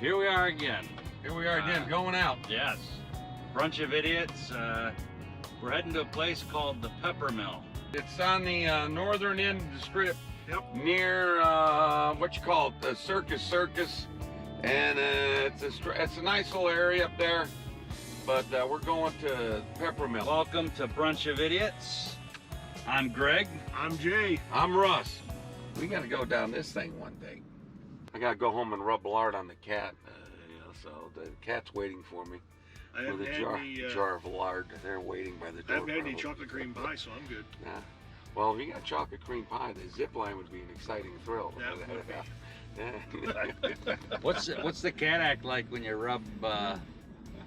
Here we are again. Here we are again, going out. Yes. Bunch of idiots. We're heading to a place called the Pepper Mill. It's on the northern end of the strip. Yep. Near what you call it, the Circus, and it's a nice little area up there. But we're going to Pepper Mill. Welcome to Brunch of Idiots. I'm Greg. I'm Jay. I'm Russ. We got to go down this thing one day. I got to go home and rub lard on the cat. So the cat's waiting for me I with haven't a had jar of lard. They're waiting by the door. I haven't had any probably. chocolate cream pie, so I'm good. Yeah. Well, if you got chocolate cream pie, the zip line would be an exciting thrill. That would be. Yeah. What's the cat act like when you rub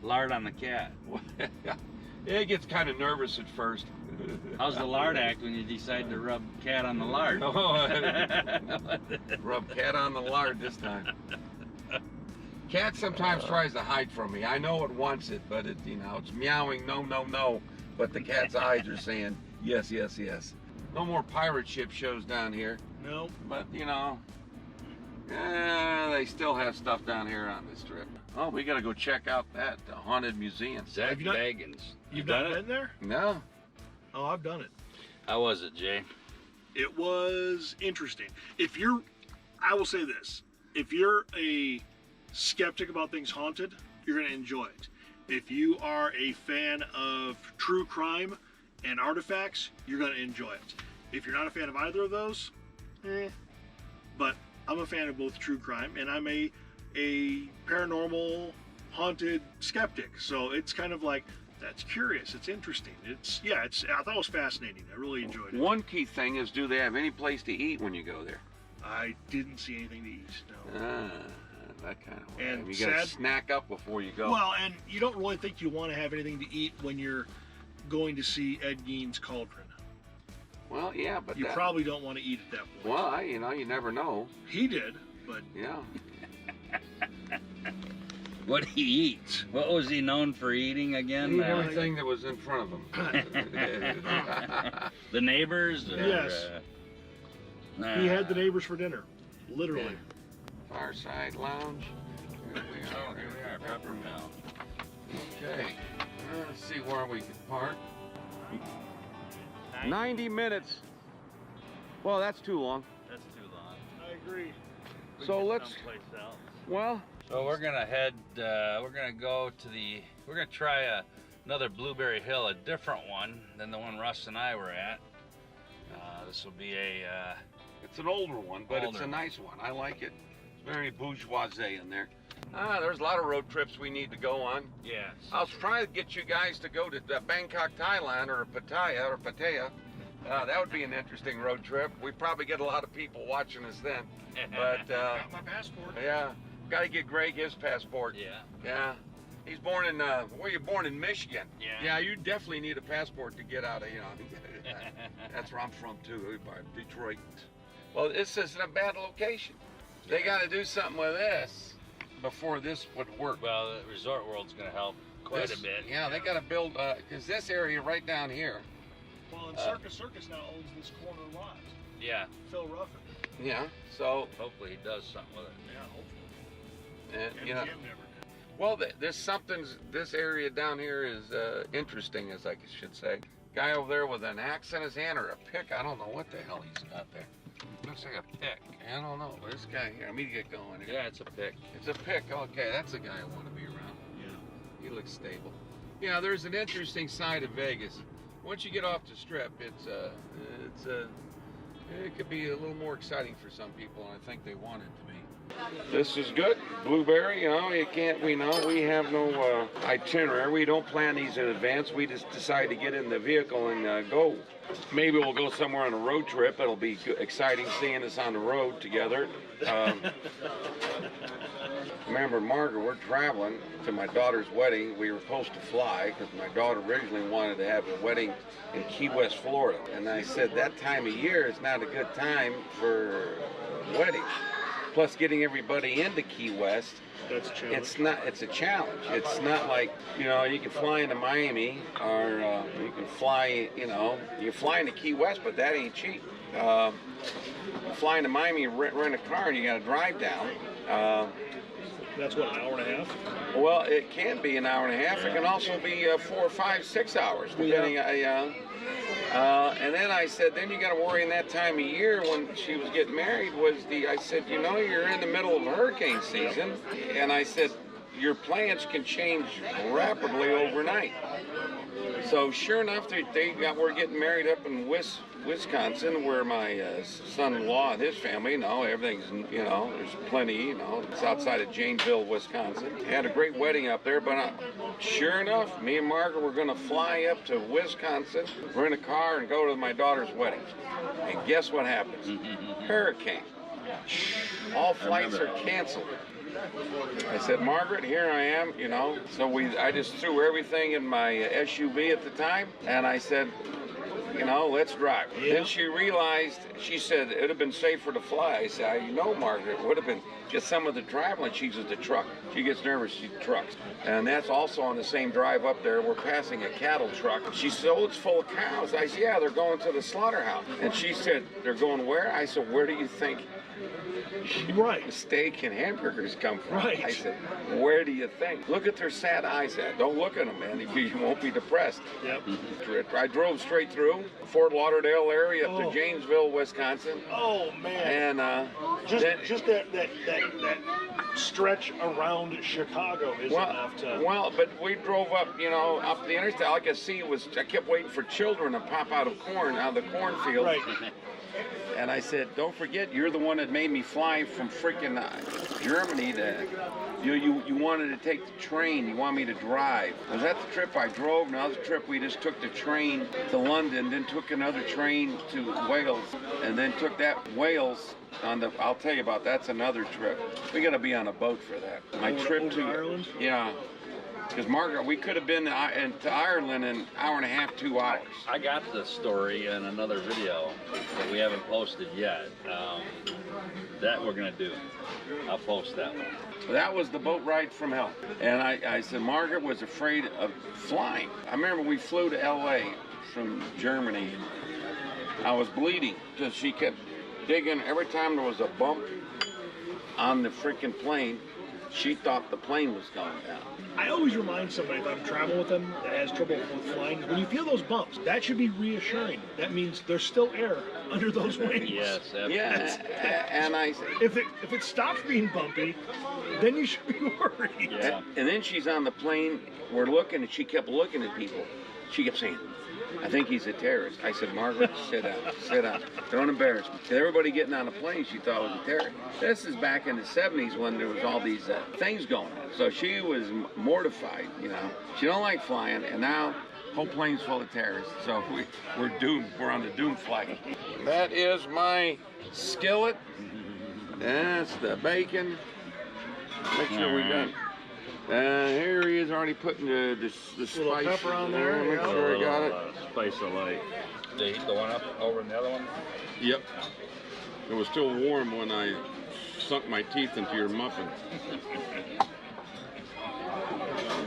lard on the cat? It gets kind of nervous at first. How's the lard act when you decide to rub cat on the lard? Rub cat on the lard this time. Cat sometimes tries to hide from me. I know it wants it, but it's meowing no, no, no. But the cat's eyes are saying yes, yes, yes. No more pirate ship shows down here. No. But they still have stuff down here on this trip. Oh, we gotta go check out that haunted museum. Zach Have you not- Baggins. You've not been there? No. Oh, I've done it. How was it, Jay? It was interesting. I will say this, if you're a skeptic about things haunted, you're going to enjoy it. If you are a fan of true crime and artifacts, you're going to enjoy it. If you're not a fan of either of those, But I'm a fan of both true crime, and I'm a paranormal haunted skeptic. So it's kind of like, that's curious, it's interesting. I thought it was fascinating. I really enjoyed it. One key thing is, do they have any place to eat when you go there? I didn't see anything to eat, no. That kind of way. And You gotta snack up before you go. Well, and you don't really think you want to have anything to eat when you're going to see Ed Gein's Cauldron. Well, yeah, but You probably don't want to eat at that point. Well, you never know. He did, but Yeah. What'd he eat? What was he known for eating again? Eat everything that was in front of him. The neighbors? Or, Yes. He had the neighbors for dinner, literally. Fireside Lounge. Here we are. Here we are, Pepper Mill. Okay. Let's see where we can park. 90 minutes. Well, that's too long. That's too long. I agree. So let's. Someplace else. Well. So we're gonna head. We're gonna go to the. We're gonna try another Blueberry Hill, a different one than the one Russ and I were at. This will be a. It's an older one, but it's Older. a nice one. I like it. It's very bourgeoisie in there. There's a lot of road trips we need to go on. Yes. I was trying to get you guys to go to Bangkok, Thailand, or Pattaya. That would be an interesting road trip. We probably get a lot of people watching us then. But Got my passport. yeah, got to get Greg his passport. Yeah. Yeah. He's born in where you born in Michigan. Yeah. Yeah, you definitely need a passport to get out of That's where I'm from too, Detroit. Well, this isn't a bad location. They got to do something with this before this would work. Well, the Resort World's gonna help quite This- a bit. Yeah, they got to build because this area right down here. Well, and Circus now owns this corner lot. Yeah. Phil Ruffin. Yeah. So Hopefully he does something with it. Yeah, hopefully. and, And Jim never did. well, this area down here is interesting, as I should say. Guy over there with an axe in his hand or a pick. I don't know what the hell he's got there. Looks like a pick. I don't know. This guy here. Let me get going here. Yeah, it's a pick. It's a pick. Okay, that's a guy I want to be around. Yeah. He looks stable. Yeah, there's an interesting side of Vegas. Once you get off the strip, it could be a little more exciting for some people, and I think they want it to be. This is good. Blueberry, we have no itinerary. We don't plan these in advance. We just decide to get in the vehicle and go. Maybe we'll go somewhere on a road trip. It'll be exciting seeing us on the road together. Remember, Margaret, we're traveling to my daughter's wedding. We were supposed to fly because my daughter originally wanted to have a wedding in Key West, Florida. And I said that time of year is not a good time for weddings. Plus, getting everybody into Key West, That's a challenge. it's a challenge. It's not like, you can fly into Miami or you can fly, you're flying to Key West, but that ain't cheap. Flying to Miami, rent a car and you got to drive down. That's what, an hour and a half? Well, it can be an hour and a half. It can also be 4, 5, 6 hours, depending. And then I said, then you got to worry in that time of year when she was getting married I said, you know, you're in the middle of hurricane season. And I said, your plans can change rapidly overnight. So sure enough, we're getting married up in Wisconsin, where my son-in-law and his family, everything's, there's plenty, it's outside of Janesville, Wisconsin. Had a great wedding up there, but sure enough, me and Margaret were going to fly up to Wisconsin, rent a car, and go to my daughter's wedding. And guess what happens? Hurricane. All flights are canceled. I said, Margaret, here I am, So I just threw everything in my SUV at the time, and I said, let's drive. Yeah. Then she realized, she said, it would have been safer to fly. I said, Margaret, it would have been just some of the traveling. She uses the truck. She gets nervous, she trucks. And that's also on the same drive up there. We're passing a cattle truck. She said, oh, it's full of cows. I said, yeah, they're going to the slaughterhouse. And she said, they're going where? I said, where do you think steak and hamburgers come from? Right. I said, where do you think? Look at their sad eyes. Don't look at them, man. You won't be depressed. Yep. I drove straight through Fort Lauderdale area up to Janesville, Wisconsin. Oh man. And just that stretch around Chicago is enough to. Well, but we drove up, up the interstate. All I could see I kept waiting for children to pop out of the cornfield. Right. And I said, don't forget, you're the one that made me fly from freaking Germany to, you wanted to take the train, you want me to drive. Was that the trip I drove? Another trip we just took the train to London, then took another train to Wales, and then took that Wales I'll tell you about that's another trip. We got to be on a boat for that. My trip to Ireland? Yeah. Because Margaret, we could have been to Ireland in an hour and a half, 2 hours. I got the story in another video that we haven't posted yet. That we're gonna do. I'll post that one. That was the boat ride from hell. And I said Margaret was afraid of flying. I remember we flew to LA from Germany. I was bleeding because she kept digging. Every time there was a bump on the freaking plane, she thought the plane was going down. I always remind somebody if I'm traveling with them that has trouble with flying, when you feel those bumps, that should be reassuring. That means there's still air under those wings. Yes, absolutely. Yeah, and I if it stops being bumpy, then you should be worried. Yeah. And then she's on the plane, we're looking, and she kept looking at people. She kept saying, I think he's a terrorist. I said, Margaret, sit down. Don't embarrass me. Everybody getting on a plane, she thought was a terrorist. This is back in the 70s when there was all these things going on. So she was mortified, She don't like flying, and now whole plane's full of terrorists. So we're doomed. We're on the doom flight. That is my skillet. That's the bacon. Make sure we got it. Here he is already putting the spice. Little pepper on there. Make sure I got it. Spice of light. Did he heat the one up over in the other one? Yep. It was still warm when I sunk my teeth into your muffin.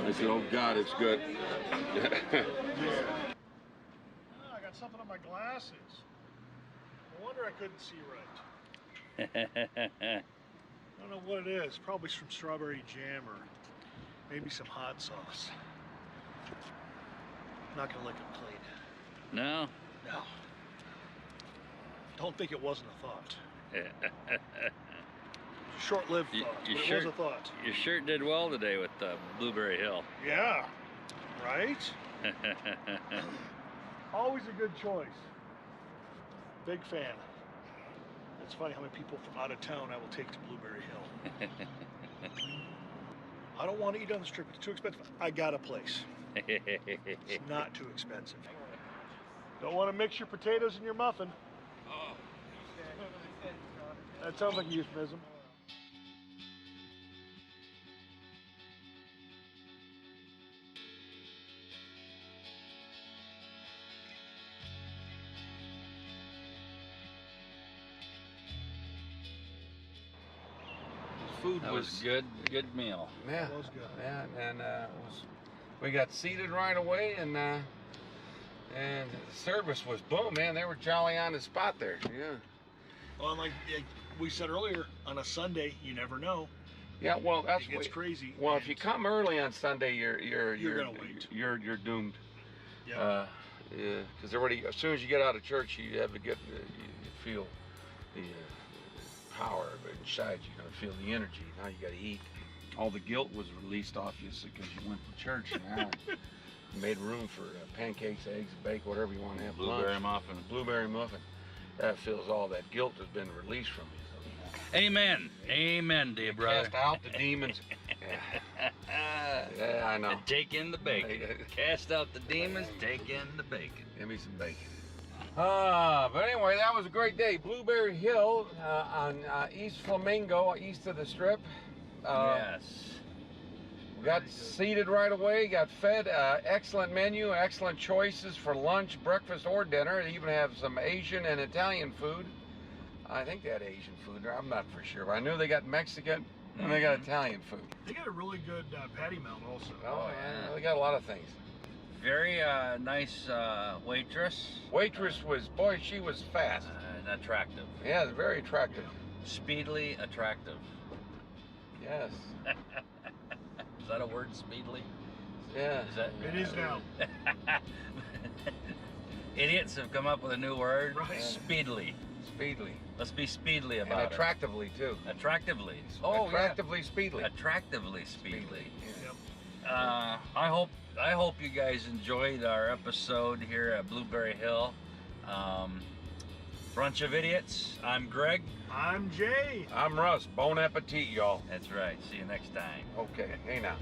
I said, oh God, it's good. I got something on my glasses. No wonder I couldn't see right. I don't know what it is. Probably some strawberry jam or maybe some hot sauce. I'm not gonna lick it clean. No? No. Don't think it wasn't a thought. Short-lived thought, but it was a thought. Your shirt did well today with Blueberry Hill. Yeah, right? Always a good choice. Big fan. It's funny how many people from out of town I will take to Blueberry Hill. I don't want to eat on the strip. It's too expensive. I got a place. It's not too expensive. Don't want to mix your potatoes in your muffin. That sounds like a euphemism. Food was good meal. Yeah, It was good. Yeah, and we got seated right away, and the service was boom, man. They were jolly on the spot there. Yeah. Well, like we said earlier, on a Sunday, you never know. Yeah, well, that's It gets crazy. Well, if you come early on Sunday, you're gonna wait. You're doomed. Yeah. Yeah, because already as soon as you get out of church, you have to get you feel the power inside. You're gonna feel the energy. Now you got to eat. All the guilt was released off you because you went to church. Now you made room for pancakes, eggs, bacon, whatever you want to have. Blueberry lunch. muffin. Blueberry muffin. That feels all that guilt has been released from you. Amen. Amen, dear brother. Cast out the demons. Yeah, I know. And take in the bacon. Cast out the demons, take in the bacon. Give me some bacon. But anyway, that was a great day. Blueberry Hill on East Flamingo, east of the Strip. Yes. We got seated right away, got fed. Excellent menu, excellent choices for lunch, breakfast, or dinner. They even have some Asian and Italian food. I think they had Asian food. I'm not for sure, but I knew they got Mexican and they got Italian food. They got a really good patty melt also. Oh, yeah. They got a lot of things. Very nice waitress. Waitress was, boy, she was fast. And attractive. Yeah, very attractive. Speedily attractive. Yes. Is that a word, speedily? Yeah. Is that? It is now. Idiots have come up with a new word. Right. Speedily. Speedily. Let's be speedily And about attractively, too. it. Attractively. Attractively, speedily. Attractively speedily. Yeah. Yep. I hope you guys enjoyed our episode here at Blueberry Hill. Bunch of idiots. I'm Greg. I'm Jay. I'm Russ. Bon appetit, y'all. That's right. See you next time. Okay. Hey now.